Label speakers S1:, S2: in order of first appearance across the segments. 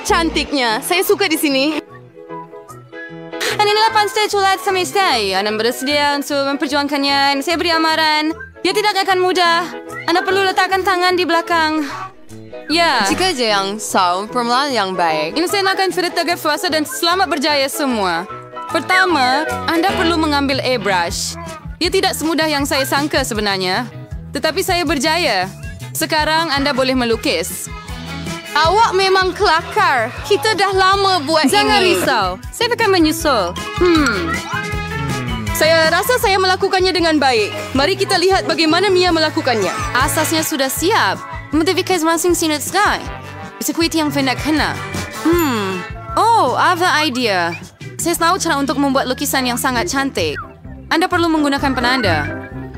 S1: cantiknya. Saya suka di sini.
S2: Dan inilah Panster Colat Semestai. Anda bersedia untuk memperjuangkannya. Saya beri amaran. Dia tidak akan mudah. Anda perlu letakkan tangan di belakang. Ya.
S1: Jika je yang permulaan yang baik.
S2: Ini saya akan fotografer dan selamat berjaya semua. Pertama, Anda perlu mengambil airbrush. Dia tidak semudah yang saya sangka sebenarnya. Tetapi saya berjaya. Sekarang Anda boleh melukis.
S1: Awak memang kelakar. Kita dah lama buat
S2: Jangan
S1: ini.
S2: risau. Saya akan menyusul.
S1: Saya rasa saya melakukannya dengan baik. Mari kita lihat bagaimana Mia melakukannya.
S2: Asasnya sudah siap. Modifikasi masing sinut sky. Sekuiti yang hendak kena. Oh, I have the idea. Saya tahu cara untuk membuat lukisan yang sangat cantik. Anda perlu menggunakan penanda.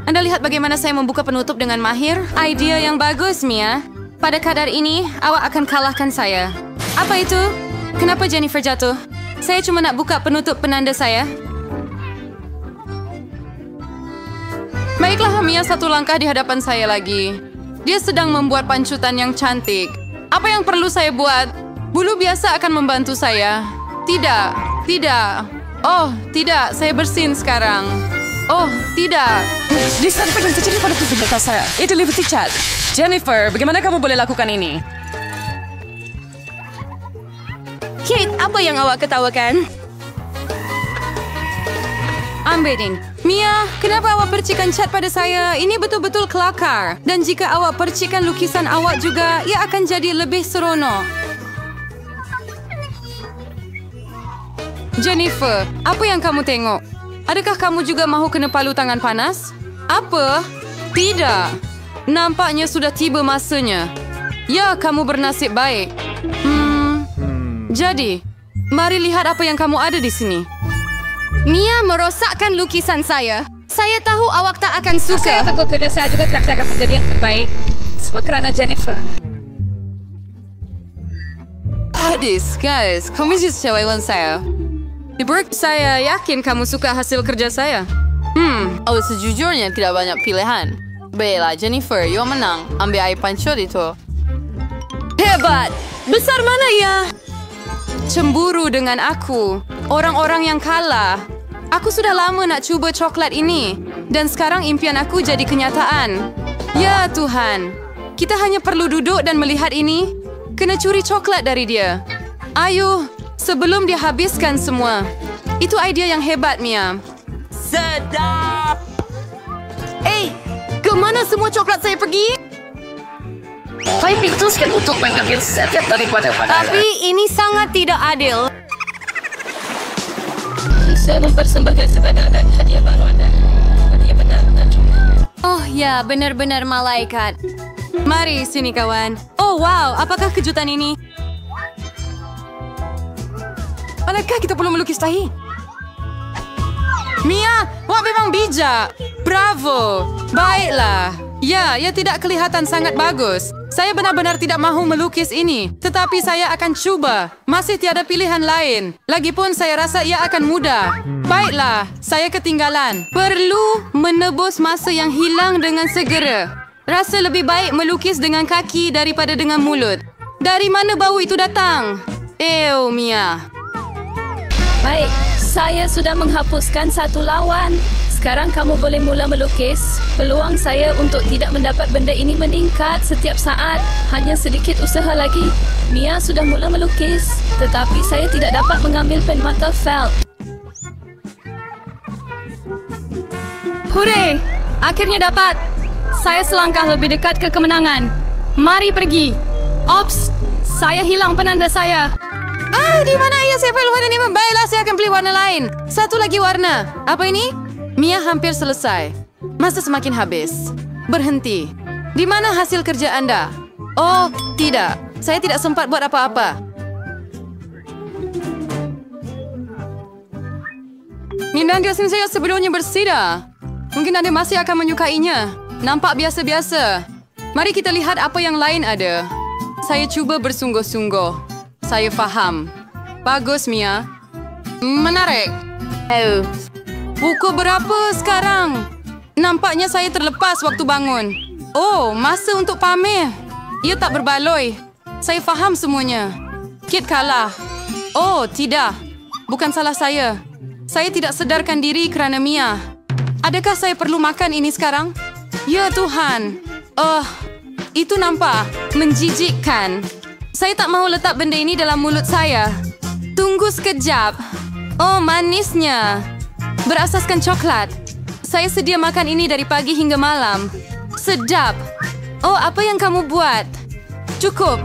S2: Anda lihat bagaimana saya membuka penutup dengan mahir? Idea yang bagus, Mia. Pada kadar ini, awak akan kalahkan saya. Apa itu? Kenapa Jennifer jatuh? Saya cuma nak buka penutup penanda saya. Baiklah, Mia satu langkah di hadapan saya lagi. Dia sedang membuat pancutan yang cantik. Apa yang perlu saya buat? Bulu biasa akan membantu saya. Tidak, tidak. Oh, tidak, saya bersin sekarang. Oh, tidak.
S3: Disampaikan terjadi pada tubuh saya. Itu Liberty Chat. Jennifer, bagaimana kamu boleh lakukan ini?
S1: Kate, apa yang awak ketawakan?
S2: Ambilin. Mia, kenapa awak percikan cat pada saya? Ini betul-betul kelakar. Dan jika awak percikan lukisan awak juga, ia akan jadi lebih seronok. Jennifer, apa yang kamu tengok? Adakah kamu juga mahu kena palu tangan panas? Apa? Tidak. Nampaknya sudah tiba masanya. Ya, kamu bernasib baik. Jadi, mari lihat apa yang kamu ada di sini.
S1: Mia merosakkan lukisan saya. Saya tahu awak tak akan suka.
S3: Saya takut kerja saya juga tidak akan menjadi yang terbaik. Semua kerana Jennifer.
S2: Hadis, guys, kamu jadi cewek saya. Saya yakin kamu suka hasil kerja saya.
S1: Oh, sejujurnya tidak banyak pilihan. Baiklah, Jennifer, you menang. Ambil air pancur itu. Hebat! Besar mana ya?
S2: Cemburu dengan aku. Orang-orang yang kalah. Aku sudah lama nak cuba coklat ini. Dan sekarang impian aku jadi kenyataan. Ya Tuhan. Kita hanya perlu duduk dan melihat ini. Kena curi coklat dari dia. Ayo, sebelum dia habiskan semua. Itu idea yang hebat, Mia.
S1: Sedap! Ke mana semua coklat saya pergi?
S3: Saya putuskan untuk mengambil setiap daripada pandangan.
S1: Tapi ini sangat tidak adil.
S3: Saya mempersembahkan sebenarnya hadiah baru Anda. Hadiah benar-benar juga.
S1: Oh ya, benar-benar malaikat.
S2: Mari, sini kawan. Oh, wow. Apakah kejutan ini? Manakah kita perlu melukis tahi? Mia, wah memang bijak. Bravo. Baiklah. Ya, ia tidak kelihatan sangat bagus. Saya benar-benar tidak mahu melukis ini. Tetapi saya akan cuba. Masih tiada pilihan lain. Lagipun saya rasa ia akan mudah. Baiklah, saya ketinggalan. Perlu menebus masa yang hilang dengan segera. Rasa lebih baik melukis dengan kaki daripada dengan mulut. Dari mana bau itu datang? Mia.
S3: Baik, saya sudah menghapuskan satu lawan. Sekarang kamu boleh mula melukis. Peluang saya untuk tidak mendapat benda ini meningkat setiap saat. Hanya sedikit usaha lagi. Mia sudah mula melukis. Tetapi saya tidak dapat mengambil pen mata felt.
S2: Hooray! Akhirnya dapat. Saya selangkah lebih dekat ke kemenangan. Mari pergi. Ops! Saya hilang penanda saya. Di mana ia? Saya perlu warna ini. Baiklah, saya akan beli warna lain. Satu lagi warna. Apa ini? Mia hampir selesai. Masa semakin habis. Berhenti. Di mana hasil kerja Anda? Oh, tidak. Saya tidak sempat buat apa-apa. Minang dia saya sebelumnya bersida. Mungkin Anda masih akan menyukainya. Nampak biasa-biasa. Mari kita lihat apa yang lain ada. Saya cuba bersungguh-sungguh. Saya faham. Bagus, Mia. Menarik. Pukul berapa sekarang? Nampaknya saya terlepas waktu bangun. Oh, masa untuk pamer. Ia tak berbaloi. Saya faham semuanya. Kit kalah. Oh, tidak. Bukan salah saya. Saya tidak sedarkan diri kerana Mia. Adakah saya perlu makan ini sekarang? Ya Tuhan. Itu nampak menjijikkan. Saya tak mahu letak benda ini dalam mulut saya. Tunggu sekejap. Oh, manisnya. Berasaskan coklat. Saya sedia makan ini dari pagi hingga malam. Sedap. Oh, apa yang kamu buat? Cukup.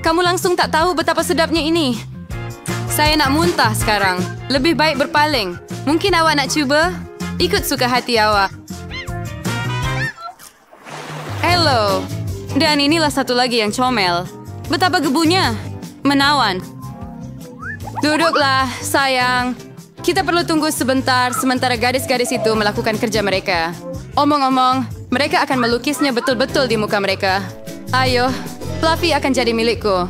S2: Kamu langsung tak tahu betapa sedapnya ini. Saya nak muntah sekarang. Lebih baik berpaling. Mungkin awak nak cuba? Ikut suka hati awak. Hello. Dan inilah satu lagi yang comel. Betapa gebunya. Menawan. Duduklah, sayang. Kita perlu tunggu sebentar sementara gadis-gadis itu melakukan kerja mereka. Omong-omong, mereka akan melukisnya betul-betul di muka mereka. Ayo, Fluffy akan jadi milikku.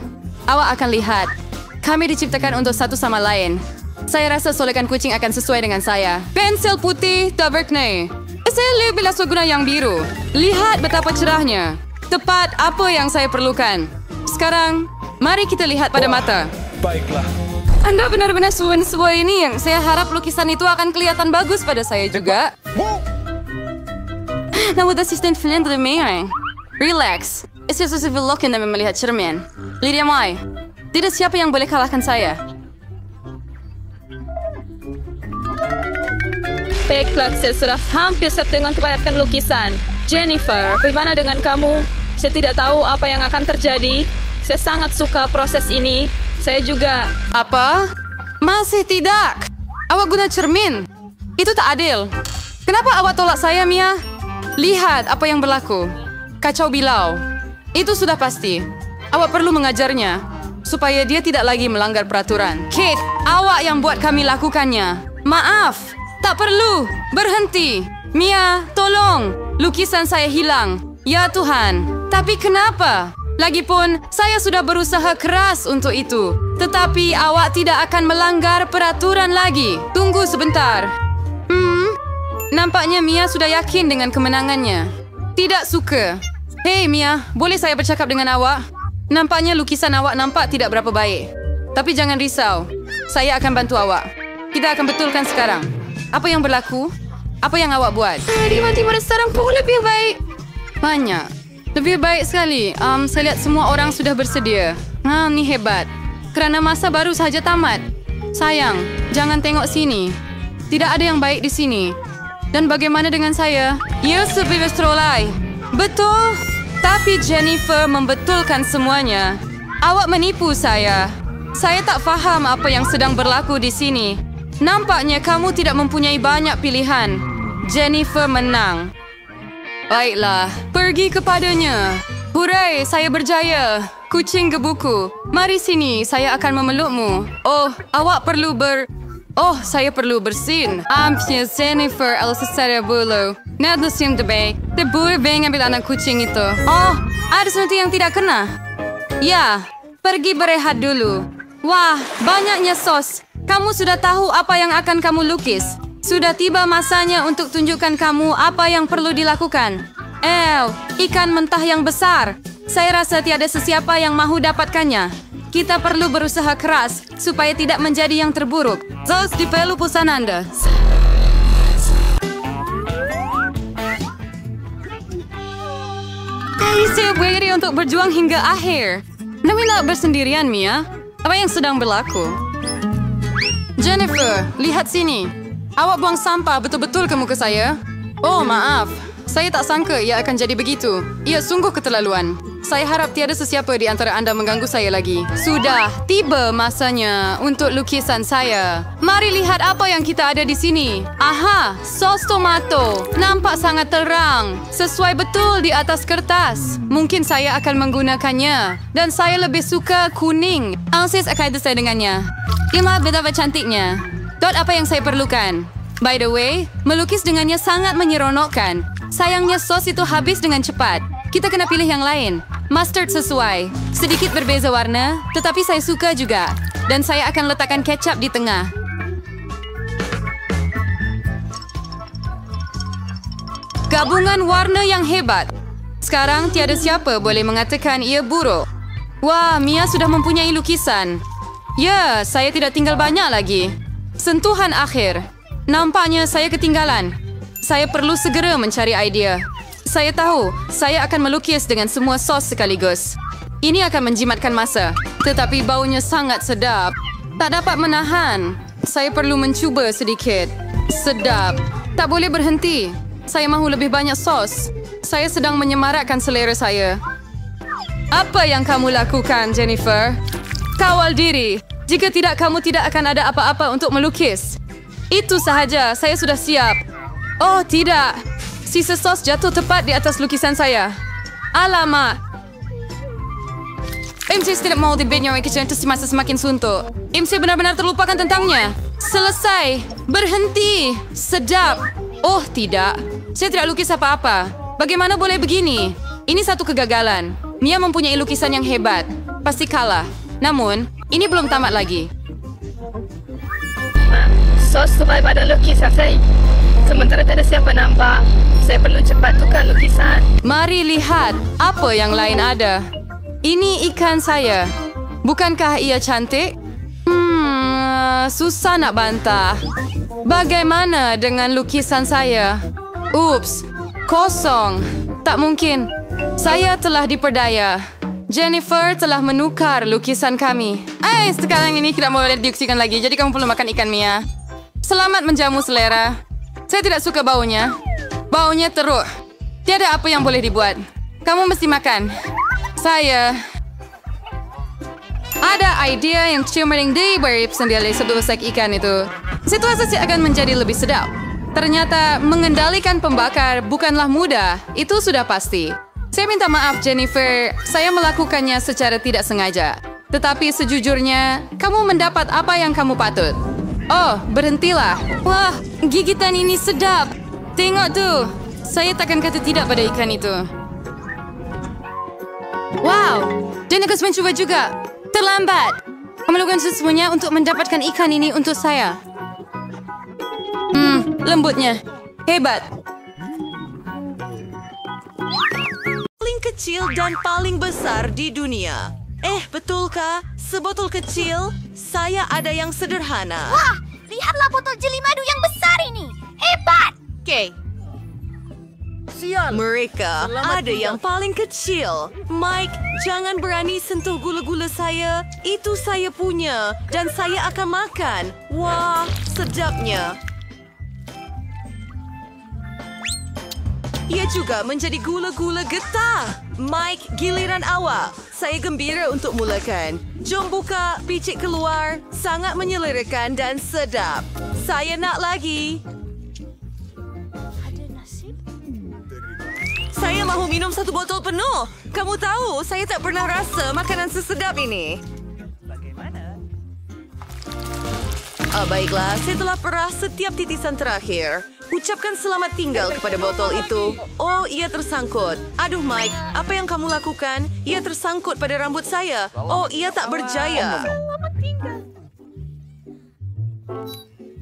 S2: Awak akan lihat. Kami diciptakan untuk satu sama lain. Saya rasa solekan kucing akan sesuai dengan saya. Pensil putih, Taverkney. Saya lebih guna yang biru. Lihat betapa cerahnya. Tepat apa yang saya perlukan. Sekarang, mari kita lihat pada mata.
S4: Baiklah.
S2: Anda benar-benar sebuah ini yang saya harap lukisan itu akan kelihatan bagus pada saya juga. Namun asisten Flynn termehang. Relax. Istri-istri lokin dan melihat cermin. Lydia Mai. Tidak siapa yang boleh kalahkan saya.
S3: Baiklah, saya sudah hampir siap dengan kebanyakan lukisan. Jennifer, bagaimana dengan kamu? Saya tidak tahu apa yang akan terjadi. Saya sangat suka proses ini. Saya juga...
S2: Apa? Masih tidak. Awak guna cermin. Itu tak adil. Kenapa awak tolak saya, Mia? Lihat apa yang berlaku. Kacau bilau. Itu sudah pasti. Awak perlu mengajarnya supaya dia tidak lagi melanggar peraturan. Kate, awak yang buat kami lakukannya. Maaf. Tak perlu. Berhenti. Mia, tolong. Lukisan saya hilang. Ya Tuhan. Tapi kenapa? Lagipun, saya sudah berusaha keras untuk itu. Tetapi awak tidak akan melanggar peraturan lagi. Tunggu sebentar. Nampaknya Mia sudah yakin dengan kemenangannya. Tidak suka. Hei Mia, boleh saya bercakap dengan awak? Nampaknya lukisan awak nampak tidak berapa baik. Tapi jangan risau. Saya akan bantu awak. Kita akan betulkan sekarang. Apa yang berlaku? Apa yang awak buat? Tiba-tiba sekarang pun lebih baik. Banyak. Lebih baik sekali. Saya lihat semua orang sudah bersedia. Ni hebat. Kerana masa baru sahaja tamat. Sayang, jangan tengok sini. Tidak ada yang baik di sini. Dan bagaimana dengan saya? Ya, sebebas trolai. Betul. Tapi Jennifer membetulkan semuanya. Awak menipu saya. Saya tak faham apa yang sedang berlaku di sini. Nampaknya kamu tidak mempunyai banyak pilihan. Jennifer menang. Baiklah, pergi kepadanya. Hurai, saya berjaya. Kucing gebuku. Mari sini, saya akan memelukmu. Oh, awak perlu saya perlu bersin. Ampnya Jennifer Elsasara Bulu. Nadlo sim debay. Tebur beng ambil anak kucing itu. Oh, ada sesuatu yang tidak kena. Ya, pergi berehat dulu. Wah, banyaknya sos. Kamu sudah tahu apa yang akan kamu lukis. Sudah tiba masanya untuk tunjukkan kamu apa yang perlu dilakukan. Ikan mentah yang besar. Saya rasa tiada sesiapa yang mahu dapatkannya. Kita perlu berusaha keras supaya tidak menjadi yang terburuk. Zos di pelu pusan Anda. Saya berdiri untuk berjuang hingga akhir. Namun tak bersendirian, Mia. Apa yang sedang berlaku? Jennifer, lihat sini. Awak buang sampah betul-betul ke muka saya? Oh, maaf. Saya tak sangka ia akan jadi begitu. Ia sungguh keterlaluan. Saya harap tiada sesiapa di antara anda mengganggu saya lagi. Sudah tiba masanya untuk lukisan saya. Mari lihat apa yang kita ada di sini. Aha, sos tomato. Nampak sangat terang. Sesuai betul di atas kertas. Mungkin saya akan menggunakannya. Dan saya lebih suka kuning. Angsis akan saya dengannya. Lihat betapa cantiknya. Apa yang saya perlukan? By the way, melukis dengannya sangat menyeronokkan. Sayangnya sos itu habis dengan cepat. Kita kena pilih yang lain. Mustard sesuai. Sedikit berbeza warna, tetapi saya suka juga. Dan saya akan letakkan kecap di tengah. Gabungan warna yang hebat. Sekarang tiada siapa boleh mengatakan ia buruk. Wah, Mia sudah mempunyai lukisan. Ya, saya tidak tinggal banyak lagi. Sentuhan akhir. Nampaknya saya ketinggalan. Saya perlu segera mencari idea. Saya tahu, saya akan melukis dengan semua sos sekaligus. Ini akan menjimatkan masa. Tetapi baunya sangat sedap. Tak dapat menahan. Saya perlu mencuba sedikit. Sedap. Tak boleh berhenti. Saya mahu lebih banyak sos. Saya sedang menyemarakkan selera saya. Apa yang kamu lakukan, Jennifer? Kawal diri. Jika tidak, kamu tidak akan ada apa-apa untuk melukis. Itu sahaja, saya sudah siap. Oh, tidak. Sisa sos jatuh tepat di atas lukisan saya. Alamak. MC tidak mahu debitnya kecil itu semasa semakin suntuk. MC benar-benar terlupakan tentangnya. Selesai. Berhenti. Sedap. Oh, tidak. Saya tidak lukis apa-apa. Bagaimana boleh begini? Ini satu kegagalan. Mia mempunyai lukisan yang hebat. Pasti kalah. Namun, ini belum tamat lagi.
S3: Sos tuai pada lukisan saya. Sementara tak ada siapa nampak, saya perlu cepat tukar lukisan.
S2: Mari lihat apa yang lain ada. Ini ikan saya. Bukankah ia cantik? Susah nak bantah. Bagaimana dengan lukisan saya? Ups, kosong. Tak mungkin. Saya telah diperdaya. Jennifer telah menukar lukisan kami. Sekarang ini tidak boleh diuksikan lagi, jadi kamu perlu makan ikan, Mia. Selamat menjamu selera. Saya tidak suka baunya. Baunya teruk. Tiada apa yang boleh dibuat. Kamu mesti makan. Saya ada idea yang ciuman di barip sendiri satu sak ikan itu. Situasi akan menjadi lebih sedap. Ternyata mengendalikan pembakar bukanlah mudah. Itu sudah pasti. Saya minta maaf, Jennifer. Saya melakukannya secara tidak sengaja. Tetapi sejujurnya, kamu mendapat apa yang kamu patut. Oh, berhentilah. Wah, gigitan ini sedap. Tengok tuh. Saya takkan kata tidak pada ikan itu. Wow, dan aku mencoba juga. Terlambat. Kamu lakukan semuanya untuk mendapatkan ikan ini untuk saya. Lembutnya. Hebat.
S4: Paling kecil dan paling besar di dunia. Betulkah? Sebotol kecil, saya ada yang sederhana.
S5: Wah, lihatlah botol jeli madu yang besar ini. Hebat!
S4: Okay. Mereka ada yang paling kecil. Mike, jangan berani sentuh gula-gula saya. Itu saya punya dan saya akan makan. Wah, sedapnya. Ia juga menjadi gula-gula getah. Mike, giliran awak. Saya gembira untuk mulakan. Jom buka, bicik keluar. Sangat menyelerakan dan sedap. Saya nak lagi. Saya mahu minum satu botol penuh. Kamu tahu, saya tak pernah rasa makanan sesedap ini. Baiklah, saya telah peras setiap titisan terakhir. Ucapkan selamat tinggal kepada botol itu. Oh, ia tersangkut. Aduh, Mike, apa yang kamu lakukan? Ia tersangkut pada rambut saya. Oh, ia tak berjaya.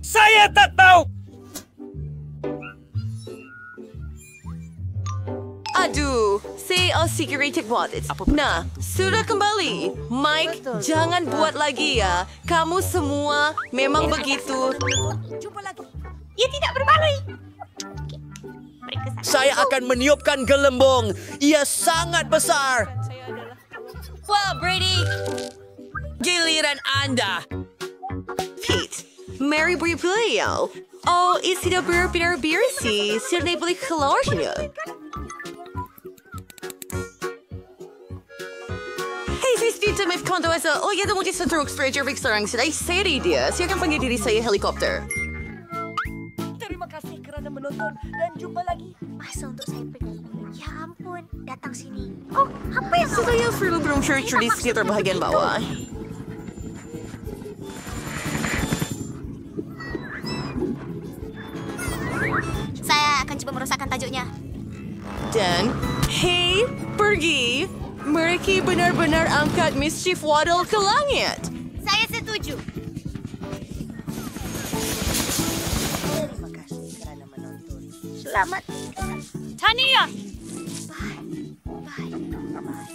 S6: Saya tak tahu.
S4: Aduh, saya security wallet. Nah, sudah kembali. Mike, jangan buat lagi ya. Kamu semua memang begitu.
S5: Jumpa lagi. Ia tidak berbaloi.
S6: Saya akan meniupkan gelembung. Ia sangat besar.
S4: Wah, Brady.
S6: Giliran Anda.
S4: Pete, Mary beliau. Oh, sudah bersih. Sudah boleh keluarnya. Hey, saya setuju dengan kondo asa. Oh, ia dah mungkin sentuh stranger sekarang. Saya dia. Silakan panggil diri saya helikopter.
S5: Terima kasih kerana menonton dan jumpa lagi. Masa untuk saya pergi. Ya ampun, datang sini. Oh, apa yang
S4: Saya belum sure di sekitar bahagian bawah.
S5: Saya akan coba merosakkan tajuknya.
S4: Dan, hey, pergi. Mereka benar-benar angkat Mischief Waddle ke langit.
S5: Saya setuju. Terima kasih kerana menonton. Selamat. Tania. Bye. Bye. Bye.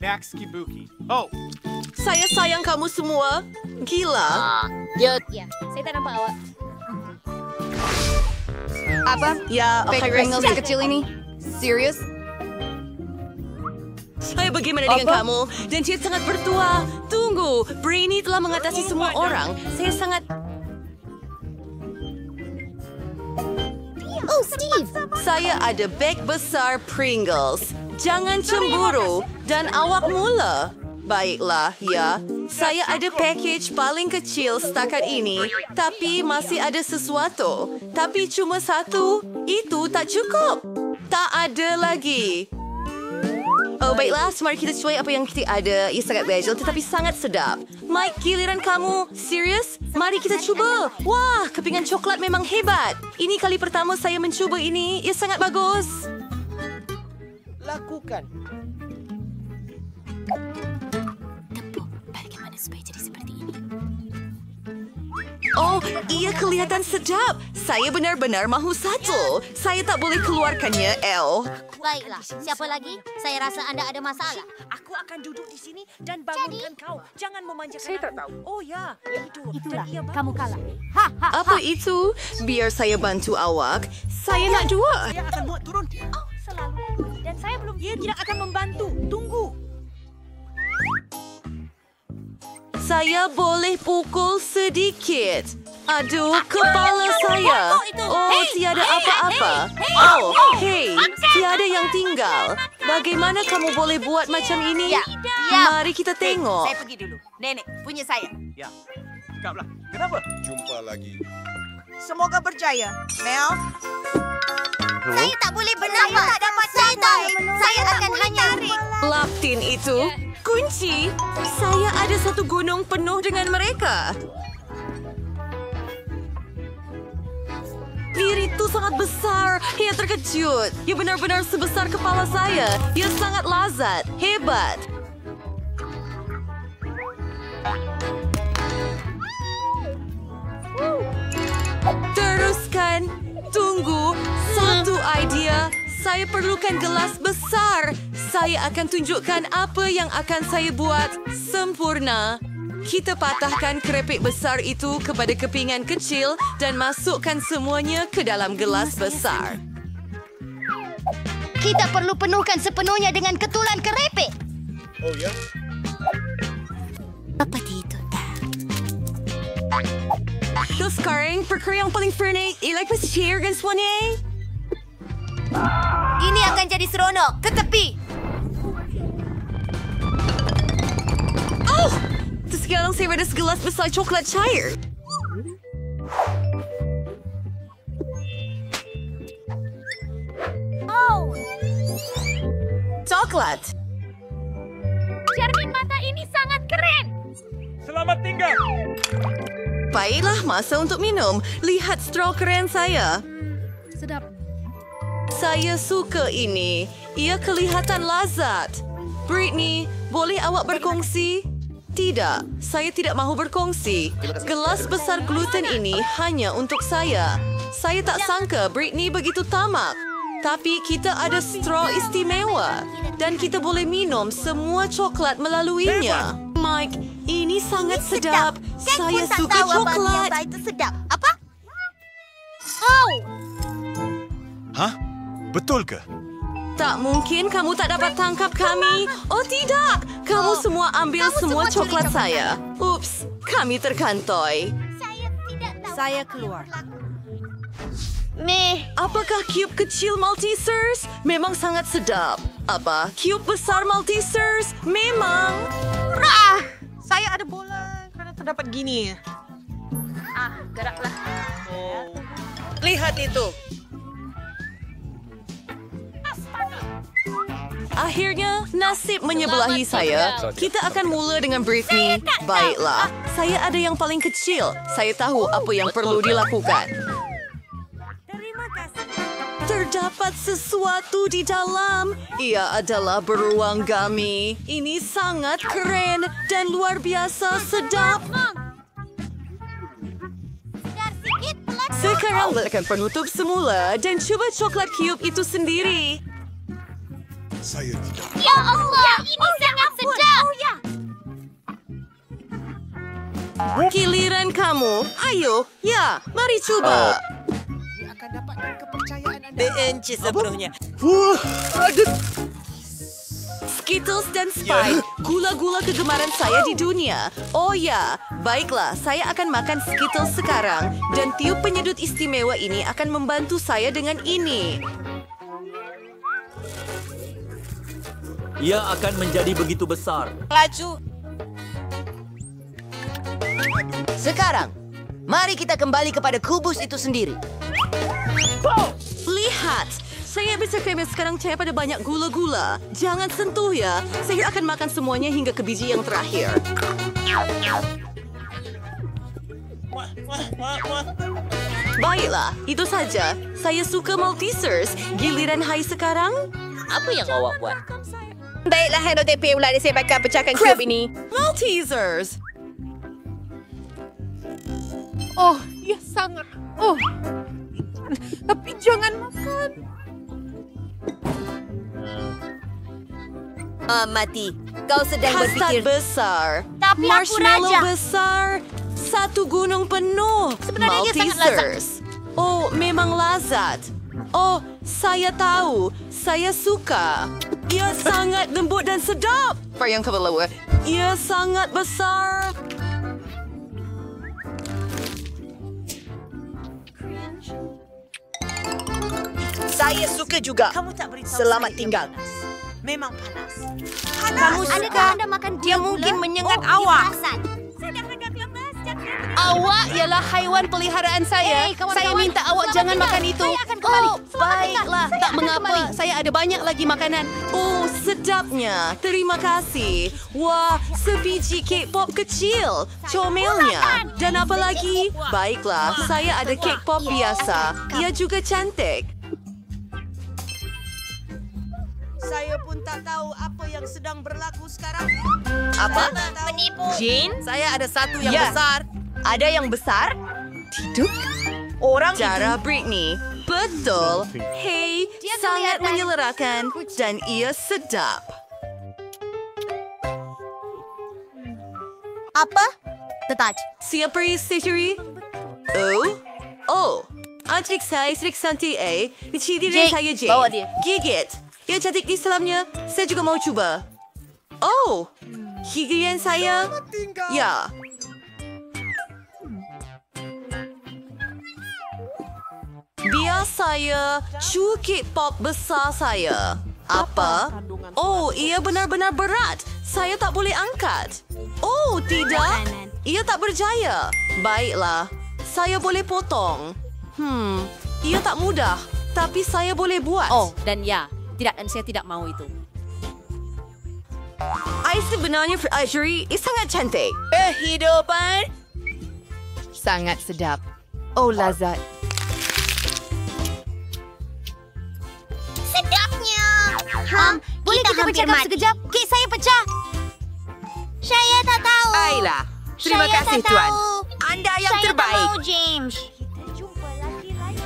S7: Max Kibuki. Oh,
S4: Saya sayang kamu semua. Gila.
S5: Ya, saya tak nampak awak.
S1: Apa?
S4: Ya,
S1: Fake
S4: okay,
S1: Pringles kecil ini? Serius?
S4: Saya bagaimana dengan kamu? Dan dia sangat bertuah. Tunggu, Brainy telah mengatasi semua orang. Saya sangat...
S5: Oh, Steve.
S4: Saya ada beg besar Pringles. Jangan cemburu dan awak mula. Baiklah, ya. Saya ada package paling kecil setakat ini, tapi masih ada sesuatu. Tapi cuma satu, itu tak cukup. Tak ada lagi. Oh, baiklah. Mari kita cuai apa yang kita ada. Ia sangat bejel tetapi sangat sedap. Mike, giliran kamu. Serius? Mari kita cuba. Wah, kepingan coklat memang hebat. Ini kali pertama saya mencuba ini. Ia sangat bagus.
S6: Lakukan.
S5: Bagaimana supaya jadi seperti ini?
S4: Oh, ia kelihatan sedap. Saya benar-benar mahu satu. Saya tak boleh keluarkannya, Elle.
S5: Baiklah, siapa lagi? Saya rasa anda ada masalah.
S8: Aku akan duduk di sini dan bangunkan kau. Jangan memanjakan saya tak tahu. Oh ya,
S5: Itulah,
S8: Dan ia
S5: kamu kalah.
S4: Apa itu? Biar saya bantu awak. Saya nak dua.
S8: Saya akan muat turun.
S5: Oh, selalu. Dan saya belum...
S8: Ia tidak akan membantu. Tunggu.
S4: Saya boleh pukul sedikit. Aduh, kepala saya. Oh, tiada apa-apa. Oh, hei, tiada yang tinggal. Bagaimana kamu boleh buat macam ini? Mari kita tengok.
S8: Saya pergi dulu. Nenek, punya saya.
S7: ya. Cakaplah. Kenapa?
S9: Jumpa lagi.
S8: Semoga berjaya. Mel,
S5: Saya tak boleh bernafas. Saya tak dapat santai. Saya akan hanya...
S4: Laptin itu kunci. Saya ada satu gunung penuh dengan mereka. Bir itu sangat besar. Ia terkejut. Ia benar-benar sebesar kepala saya. Ia sangat lazat. Hebat. Teruskan. Tunggu. Satu idea. Saya perlukan gelas besar. Saya akan tunjukkan apa yang akan saya buat sempurna. Kita patahkan keripik besar itu kepada kepingan kecil dan masukkan semuanya ke dalam gelas besar.
S5: Kita perlu penuhkan sepenuhnya dengan ketulan keripik.
S9: Oh ya?
S5: Apa itu?
S4: Terus sekarang, perkara yang paling fernate, ilak pasir dan semuanya.
S5: Ini akan jadi seronok. Ke tepi.
S4: Oh! Terus sekarang saya ada segelas besar coklat cair.
S5: Oh,
S4: Coklat.
S5: cermin mata ini sangat keren.
S7: Selamat tinggal.
S4: Baiklah, masa untuk minum. Lihat straw keren saya.
S5: Sedap.
S4: Saya suka ini. Ia kelihatan lazat. Britney, boleh awak berkongsi? Tidak, saya tidak mahu berkongsi. Gelas besar gluten ini hanya untuk saya. Saya tak sangka Britney begitu tamak. Tapi kita ada straw istimewa. Dan kita boleh minum semua coklat melaluinya. Mike, ini sangat sedap. Saya suka coklat.
S5: Itu sedap. Apa? Oh,
S9: Hah? Betul ke?
S4: Tak mungkin kamu tak dapat tangkap kami. Oh tidak, kamu semua ambil semua coklat saya. Ups, kami terkantoi.
S5: saya tidak tahu.
S8: saya keluar.
S4: Meh, apakah cube kecil Maltesers? Memang sangat sedap. Apa? Cube besar Maltesers? Memang.
S8: Saya ada bola kerana terdapat gini.
S3: Geraklah.
S8: Lihat itu.
S4: Akhirnya, nasib menyebelahi saya. Kita akan mula dengan Britney. Baiklah, saya ada yang paling kecil. Saya tahu apa yang perlu dilakukan.
S8: Terima kasih.
S4: Terdapat sesuatu di dalam. Ia adalah beruang gummy. Ini sangat keren dan luar biasa sedap. Sekarang letakkan penutup semula dan cuba coklat cube itu sendiri.
S9: Saya tidak.
S5: Ya Allah, ini sangat sedap. Oh ya.
S4: Giliran kamu. Ayo, ya, mari coba.
S6: Benci sepenuhnya.
S4: Skittles dan Sprite, gula-gula kegemaran saya di dunia. Oh ya, baiklah, saya akan makan Skittles sekarang. Dan tiup penyedut istimewa ini akan membantu saya dengan ini.
S6: Ia akan menjadi begitu besar.
S10: Sekarang, mari kita kembali kepada kubus itu sendiri.
S4: Lihat, saya bisa klaim sekarang saya pada banyak gula-gula. Jangan sentuh ya, saya akan makan semuanya hingga ke biji yang terakhir. Baiklah, itu saja. Saya suka Maltesers. Giliran Hai sekarang?
S6: Apa yang awak buat?
S11: Baiklah, Hendo TP ular disebabkan pecahkan kub ini.
S4: Maltesers!
S11: Oh, ya sangat. Oh, tapi jangan makan.
S10: Mati. Kau sedang
S4: Kasat
S10: berfikir...
S4: besar.
S5: Tapi aku
S4: Marshmallow
S5: raja.
S4: besar. Satu gunung penuh.
S5: Sebenarnya ia sangat
S4: Maltesers. Oh, memang lazat. Oh, saya tahu. Saya suka. Ia sangat lembut dan sedap. Yang kedua, ia sangat besar.
S10: Saya suka juga.
S8: Kamu tak beritahu
S10: Selamat
S8: saya
S10: tinggal.
S8: ia panas. Memang panas.
S11: Kamu
S5: Adakah
S11: suka?
S5: anda makan
S11: Dia
S5: gula?
S11: mungkin menyengat
S5: Oh,
S11: awak.
S5: diperasan.
S11: Awak ialah haiwan peliharaan saya.
S5: Hei, kawan-kawan,
S11: Saya minta awak
S5: selamat
S11: jangan
S5: tinggal.
S11: makan itu.
S5: Saya akan kembali.
S11: Oh,
S5: Selamat tinggal.
S11: baiklah.
S5: Saya
S11: Tak
S5: akan
S11: mengapa.
S5: kembali.
S11: Saya ada banyak lagi makanan.
S4: Oh, sedapnya. Terima kasih. Wah, sebiji kek pop kecil. Comelnya. Dan apa lagi? Baiklah, saya ada kek pop biasa. Ia juga cantik.
S8: Saya pun tak tahu apa yang sedang berlaku sekarang.
S10: Apa?
S5: Menipu.
S10: Jin? Saya ada satu yang
S11: Ya.
S10: besar. Ada yang besar?
S4: Tidak.
S10: Orang
S4: Cara Britney. Betul. Hei,
S5: Dia
S4: sangat
S5: kelihatan
S4: menyelerakan dan ia sedap.
S5: Apa? Tetap.
S4: Siapa istri? Oh. Adik saya istri cantik Diciri
S5: Jake,
S4: saya Jake.
S5: bawa dia.
S4: Gigit. Ia cantik di selamnya. Saya juga mau cuba. Oh. Giliran saya. Ya. Biar saya cukit pop besar saya. Apa? Oh, ia benar-benar berat. Saya tak boleh angkat. Oh, tidak. Ia tak berjaya. Baiklah. Saya boleh potong. Ia tak mudah. Tapi saya boleh buat.
S11: Oh, dan ya. Tidak, dan saya tidak mau itu.
S4: I sebenarnya Ajuri sangat cantik.
S10: Kehidupan.
S2: Sangat sedap. Oh, lazat.
S5: Sedapnya. Boleh kita bercakap sekejap? Kek saya pecah. Saya tak tahu.
S11: Baiklah. Terima
S5: Saya
S11: kasih,
S5: tak
S11: Tuan.
S5: tahu.
S11: Anda yang
S5: Saya
S11: terbaik.
S5: tak mau, James.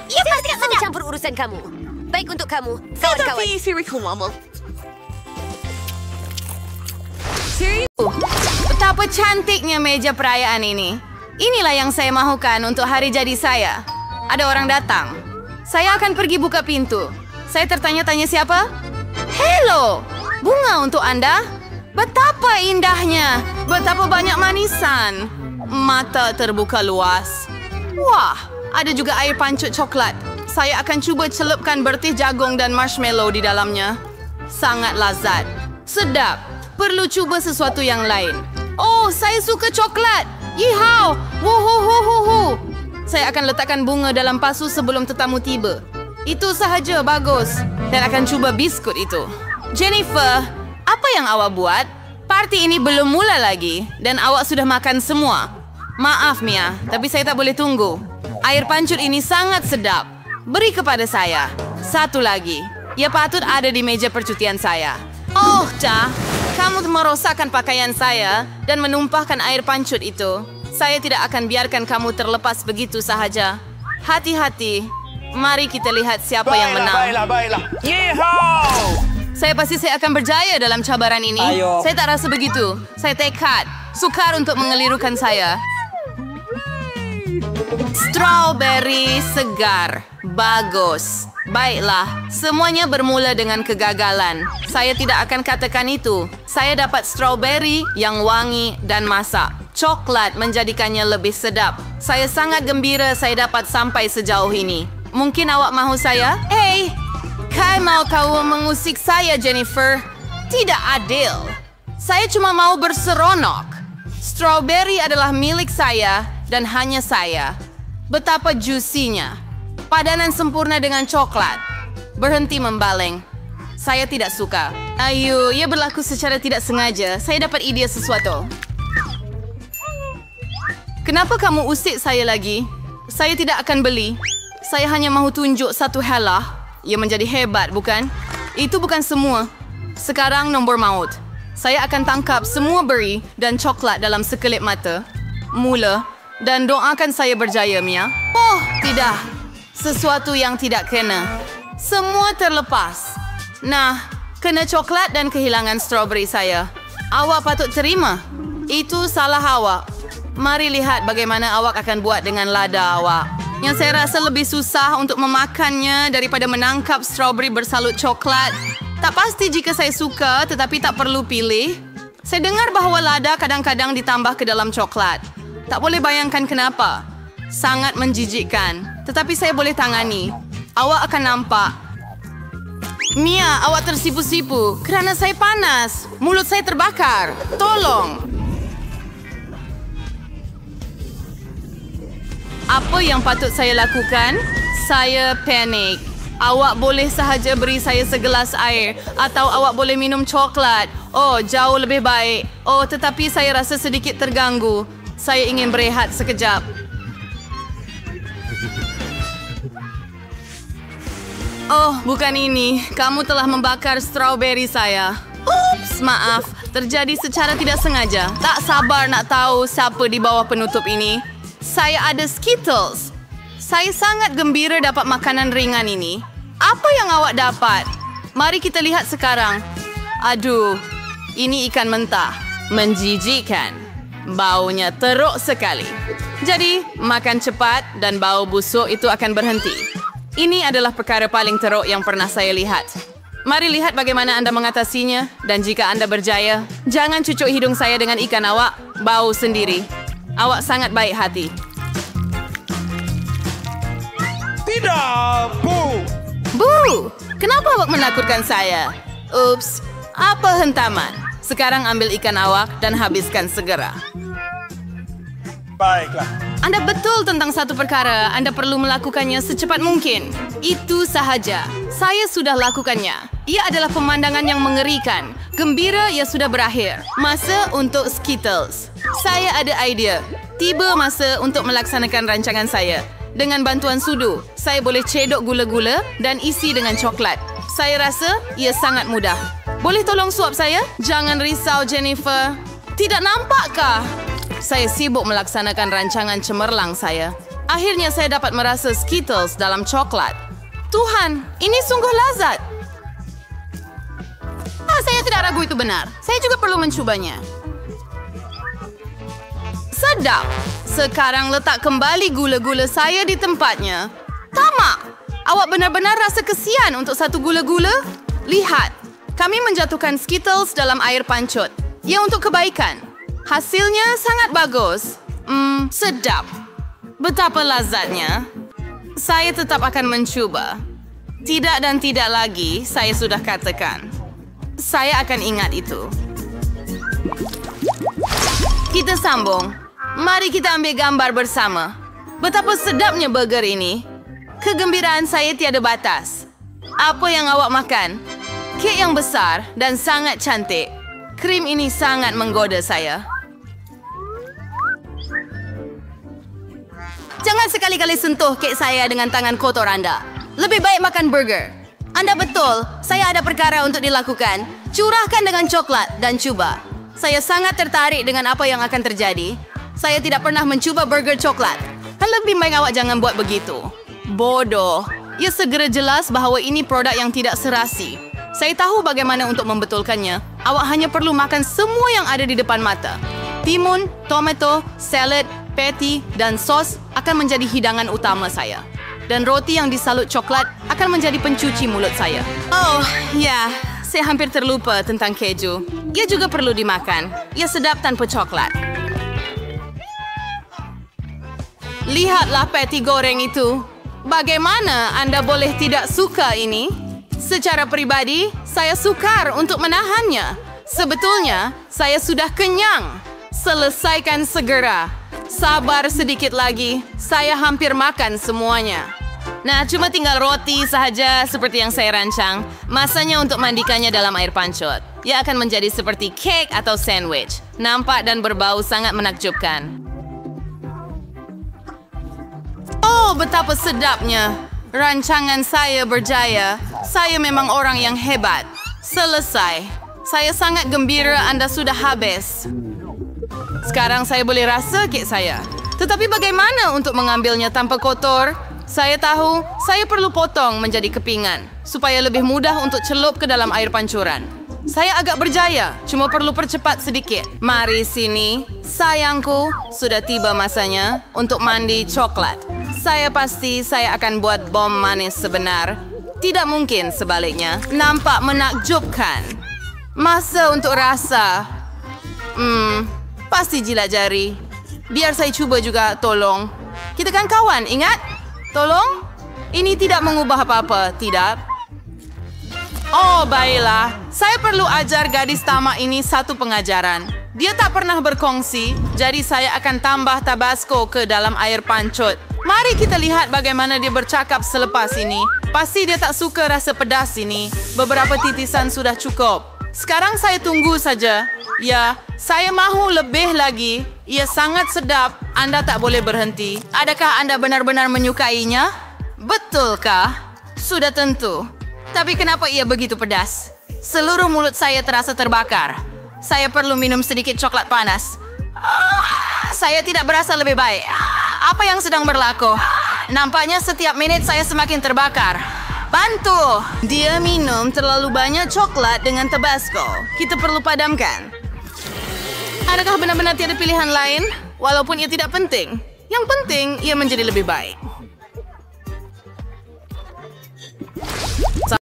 S11: Ia pasti
S5: tak
S11: akan
S5: sedap.
S11: campur urusan kamu. Baik untuk kamu, kawan-kawan.
S4: Tapi Siriku Mama.
S2: Betapa cantiknya meja perayaan ini. Inilah yang saya mahukan untuk hari jadi saya. Ada orang datang. Saya akan pergi buka pintu. Saya tertanya-tanya siapa? Hello, bunga untuk Anda. Betapa indahnya. Betapa banyak manisan. Mata terbuka luas. Wah, ada juga air pancut coklat. Saya akan cuba celupkan bertih jagung dan marshmallow di dalamnya. Sangat lazat. Sedap. Perlu cuba sesuatu yang lain. Oh, saya suka coklat. Yihau! Wuhuhuhuhu! Saya akan letakkan bunga dalam pasu sebelum tetamu tiba. Itu sahaja bagus. Dan akan cuba biskut itu. Jennifer, apa yang awak buat? Parti ini belum mula lagi. Dan awak sudah makan semua. Maaf, Mia. Tapi saya tak boleh tunggu. Air pancut ini sangat sedap. Beri kepada saya. Satu lagi. Ia patut ada di meja percutian saya. Oh, Cha. Kamu merosakkan pakaian saya dan menumpahkan air pancut itu. Saya tidak akan biarkan kamu terlepas begitu sahaja. Hati-hati. Mari kita lihat siapa yang menang.
S7: Baiklah. Yeehaw!
S1: pasti saya akan berjaya dalam cabaran ini.
S6: Ayo.
S1: Saya tak rasa begitu. Saya tekad. Sukar untuk mengelirukan saya. Strawberry segar. Bagus. Baiklah, semuanya bermula dengan kegagalan. Saya tidak akan katakan itu. Saya dapat strawberry yang wangi dan masak. Coklat menjadikannya lebih sedap. Saya sangat gembira saya dapat sampai sejauh ini. Mungkin awak mahu saya? Hey, mau kau mengusik saya, Jennifer? Tidak adil. Saya cuma mau berseronok. Strawberry adalah milik saya dan hanya saya. Betapa juicy-nya. Padanan sempurna dengan coklat. Berhenti membaleng. Saya tidak suka. Ayo, ia berlaku secara tidak sengaja. Saya dapat ide sesuatu. Kenapa kamu usik saya lagi? Saya tidak akan beli. Saya hanya mahu tunjuk satu helah. Ia menjadi hebat, bukan? Itu bukan semua. Sekarang nombor maut. Saya akan tangkap semua beri dan coklat dalam sekelip mata. Mula. Dan doakan saya berjaya, Mia. Oh, tidak. Sesuatu yang tidak kena. Semua terlepas. Nah, kena coklat dan kehilangan strawberry saya. Awak patut terima. Itu salah awak. Mari lihat bagaimana awak akan buat dengan lada awak. Yang saya rasa lebih susah untuk memakannya daripada menangkap strawberry bersalut coklat. Tak pasti jika saya suka, tetapi tak perlu pilih. Saya dengar bahawa lada kadang-kadang ditambah ke dalam coklat. Tak boleh bayangkan kenapa. Sangat menjijikkan. Tetapi saya boleh tangani. Awak akan nampak. Mia, awak tersipu-sipu kerana saya panas. Mulut saya terbakar. Tolong. Apa yang patut saya lakukan? Saya panik. Awak boleh sahaja beri saya segelas air atau awak boleh minum coklat. Oh, jauh lebih baik. Oh, tetapi saya rasa sedikit terganggu. Saya ingin berehat sekejap. Oh, bukan ini. Kamu telah membakar strawberry saya. Ups, maaf. Terjadi secara tidak sengaja. Tak sabar nak tahu siapa di bawah penutup ini. Saya ada Skittles. Saya sangat gembira dapat makanan ringan ini. Apa yang awak dapat? Mari kita lihat sekarang. Aduh, ini ikan mentah. Menjijikkan. Baunya teruk sekali. Jadi, makan cepat dan bau busuk itu akan berhenti. Ini adalah perkara paling teruk yang pernah saya lihat. Mari lihat bagaimana anda mengatasinya. Dan jika anda berjaya, jangan cucuk hidung saya dengan ikan awak. Bau sendiri. Awak sangat baik hati.
S7: Tidak, Bu!
S1: Bu! Kenapa awak menakutkan saya? Ups, apa hentaman? Sekarang ambil ikan awak dan habiskan segera.
S7: Baiklah.
S1: Anda betul tentang satu perkara. Anda perlu melakukannya secepat mungkin. Itu sahaja. Saya sudah lakukannya. Ia adalah pemandangan yang mengerikan. Gembira ia sudah berakhir. Masa untuk Skittles. Saya ada idea. Tiba masa untuk melaksanakan rancangan saya. Dengan bantuan sudu, saya boleh cedok gula-gula dan isi dengan coklat. Saya rasa ia sangat mudah. Boleh tolong suap saya? Jangan risau, Jennifer. Tidak nampakkah? Saya sibuk melaksanakan rancangan cemerlang saya. Akhirnya saya dapat merasa Skittles dalam coklat. Tuhan, ini sungguh lazat. Saya tidak ragu itu benar. Saya juga perlu mencubanya. Sedap. Sekarang letak kembali gula-gula saya di tempatnya. Tamak. Awak benar-benar rasa kesian untuk satu gula-gula? Lihat. Kami menjatuhkan Skittles dalam air pancut. Ia untuk kebaikan. Hasilnya sangat bagus. Sedap. Betapa lazatnya. Saya tetap akan mencuba. Tidak dan tidak lagi, saya sudah katakan. Saya akan ingat itu. Kita sambung. Mari kita ambil gambar bersama. Betapa sedapnya burger ini. Kegembiraan saya tiada batas. Apa yang awak makan? Kek yang besar dan sangat cantik. Krim ini sangat menggoda saya. Jangan sekali-kali sentuh kek saya dengan tangan kotor anda. Lebih baik makan burger. Anda betul, saya ada perkara untuk dilakukan. Curahkan dengan coklat dan cuba. Saya sangat tertarik dengan apa yang akan terjadi. Saya tidak pernah mencuba burger coklat. Lebih baik awak jangan buat begitu. Bodoh. Ia segera jelas bahawa ini produk yang tidak serasi. Saya tahu bagaimana untuk membetulkannya. Awak hanya perlu makan semua yang ada di depan mata. Timun, tomato, salad, patty dan sos akan menjadi hidangan utama saya. Dan roti yang disalut coklat akan menjadi pencuci mulut saya. Oh, ya. Saya hampir terlupa tentang keju. Ia juga perlu dimakan. Ia sedap tanpa coklat. Lihatlah patty goreng itu. Bagaimana anda boleh tidak suka ini? Secara pribadi, saya sukar untuk menahannya. Sebetulnya, saya sudah kenyang. Selesaikan segera. Sabar sedikit lagi. Saya hampir makan semuanya. Nah, cuma tinggal roti sahaja seperti yang saya rancang. Masanya untuk mandikannya dalam air pancut. Ia akan menjadi seperti cake atau sandwich. Nampak dan berbau sangat menakjubkan. Oh, betapa sedapnya. Rancangan saya berjaya. Saya memang orang yang hebat. Selesai. Saya sangat gembira Anda sudah habis. Sekarang saya boleh rasa kek saya. Tetapi bagaimana untuk mengambilnya tanpa kotor? Saya tahu, saya perlu potong menjadi kepingan supaya lebih mudah untuk celup ke dalam air pancuran. Saya agak berjaya, cuma perlu percepat sedikit. Mari sini, sayangku, sudah tiba masanya untuk mandi coklat. Saya pasti saya akan buat bom manis sebenar. Tidak mungkin sebaliknya. Nampak menakjubkan. Masa untuk rasa. Pasti jilat jari. Biar saya cuba juga, tolong. Kita kan kawan, ingat? Tolong? Ini tidak mengubah apa-apa, tidak? Oh, baiklah. Saya perlu ajar gadis tamak ini satu pengajaran. Dia tak pernah berkongsi, jadi saya akan tambah tabasco ke dalam air pancut. Mari kita lihat bagaimana dia bercakap selepas ini. Pasti dia tak suka rasa pedas ini. Beberapa titisan sudah cukup. Sekarang saya tunggu saja. Ya, saya mahu lebih lagi. Ia sangat sedap. Anda tak boleh berhenti. Adakah Anda benar-benar menyukainya? Betulkah? Sudah tentu. Tapi kenapa ia begitu pedas? Seluruh mulut saya terasa terbakar. Saya perlu minum sedikit coklat panas. Saya tidak berasa lebih baik. Apa yang sedang berlaku? Nampaknya setiap menit saya semakin terbakar. Bantu! Dia minum terlalu banyak coklat dengan tabasco. Kita perlu padamkan. Adakah benar-benar tiada pilihan lain? Walaupun ia tidak penting. Yang penting, ia menjadi lebih baik.